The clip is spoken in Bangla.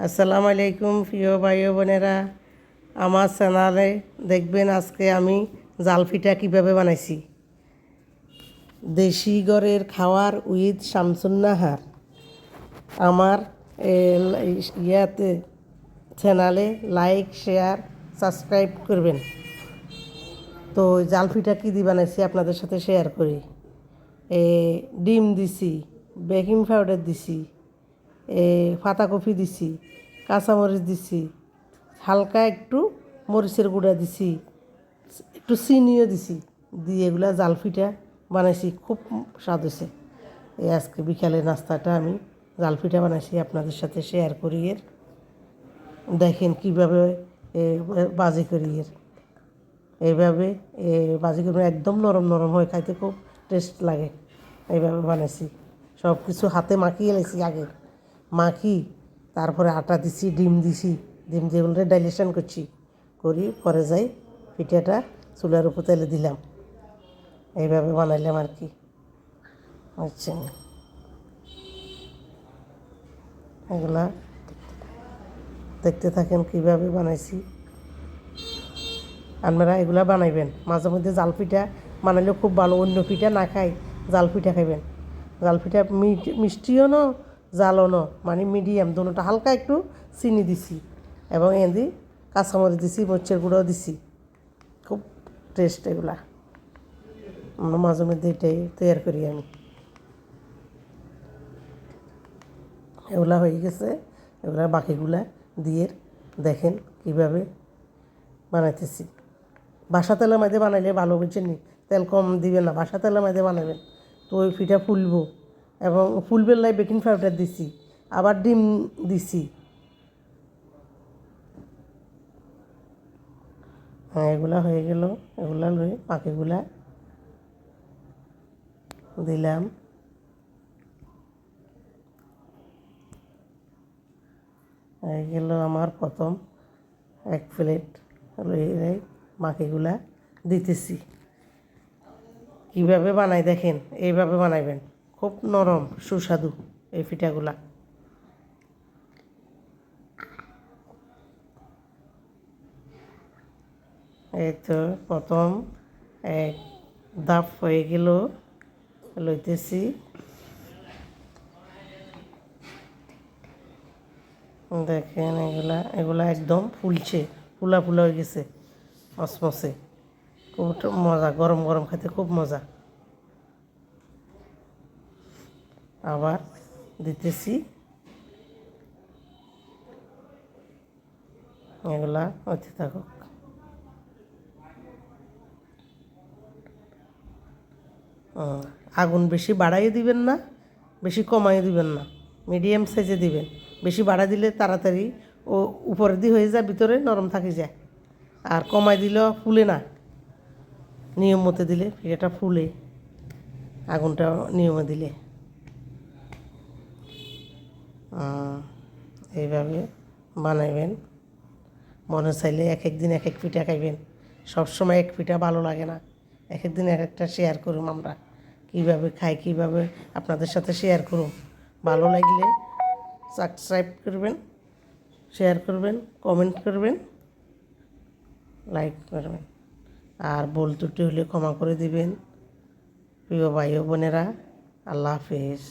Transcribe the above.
আসসালামু আলাইকুম প্রিয় ভাই ও বোনেরা, আমার চ্যানেলে দেখবেন আজকে আমি জাল পিঠা কীভাবে বানাইছি। দেশি ঘরের খাওয়ার উইথ শামসুন্নাহার আমার ইয়াতে চ্যানেলে লাইক শেয়ার সাবস্ক্রাইব করবেন। তো জাল পিঠা কী দিয়ে বানাইছি আপনাদের সাথে শেয়ার করি। ডিম দিছি, বেকিং পাউডার দিছি, পাতাকপি দিছি, কাঁচামরিচ দিছি, হালকা একটু মরিচের গুঁড়া দিছি, একটু চিনিও দিছি, দিয়ে এগুলা জাল পিঠা বানাইছি। খুব স্বাদ হয়েছে। আজকে বিকালে নাস্তাটা আমি জাল পিঠা বানাইছি, আপনাদের সাথে শেয়ার করি। দেখেন কীভাবে বাজি করি। এইভাবে বাজি করে একদম নরম নরম হয়, খাইতে খুব টেস্ট লাগে। এইভাবে বানাইছি, সব কিছু হাতে মাখিয়ে এলেছি আগে, মাখি তারপরে আটা দিছি, ডিম দিছি, ডিম দিয়ে বলে ডাইলেশন করি পরে যাই পিঠাটা চুলার উপর তেলে দিলাম। এইভাবে বানাইলাম আর কি। আচ্ছা, এগুলা দেখতে থাকেন কীভাবে বানাইছি। আপনারা এগুলা বানাইবেন, মাঝে মধ্যে জাল পিঠা বানাইলেও খুব ভালো। অন্য পিঠা না খাই, জাল পিঠা খাইবেন। জাল পিঠা মিষ্টিও ন জালও ন, মানে মিডিয়াম দুটোটা। হালকা একটু চিনি দিছি এবং এদি কাঁচামরিচ দিছি, মরিচের গুঁড়োও দিছি। খুব টেস্ট এগুলা। মাঝে মধ্যে এটাই তৈরি করি আমি। এগুলা হয়ে গেছে, এগুলা বাকিগুলা দিয়ে দেখেন কীভাবে বানাইতেছি। বাসা তেলের মধ্যে বানাইলে ভালো, বুঝছেন নি? তেল কম দিবেন না, বাসা তেলের মধ্যে বানাবেন। তো ওই পিঠা ফুলবো, এবং ফুলবের লাই বেকিং পাউডার দিছি, আবার ডিম দিছি। হ্যাঁ, এগুলা হয়ে গেল। এগুলা লই বাকিগুলা দিলাম। হয়ে গেল আমার প্রথম এক প্লেট বাকিগুলা দিতেছি। কীভাবে বানাই দেখেন, এইভাবে বানাইবেন। খুব নরম সুস্বাদু এই পিঠাগুলা। এই তো প্রথম এক ধাপ হয়ে গেল, লইতেছি। দেখেন এগুলা একদম ফুলছে, ফুলা ফুলা হয়ে গেছে, মসমসে। খুব মজা, গরম গরম খেতে খুব মজা। আবার দিতেছি। এগুলা হতে থাকুক। আগুন বেশি বাড়াইয়ে দিবেন না, বেশি কমাইয়ে দিবেন না, মিডিয়াম সাইজে দিবেন। বেশি বাড়া দিলে তাড়াতাড়ি ও উপরে দিয়ে হয়ে যায়, ভিতরে নরম থাকি যায়। আর কমাই দিলেও ফুলে না, নিয়ম মতো দিলে পিঠাটা ফুলে, আগুনটা নিয়মে দিলে। এইভাবে বানাইবেন। মনে চাইলে এক এক দিন এক এক পিঠা খাইবেন। সবসময় এক পিঠা ভালো লাগে না, এক এক দিন এক একটা শেয়ার করুন। আমরা কীভাবে খাই, কীভাবে আপনাদের সাথে শেয়ার করুন। ভালো লাগলে সাবস্ক্রাইব করবেন, শেয়ার করবেন, কমেন্ট করবেন, লাইক করবেন। আর ভুল ত্রুটি হলে ক্ষমা করে দিবেন। প্রিয় ভাই ও বোনেরা, আল্লাহ হাফেজ।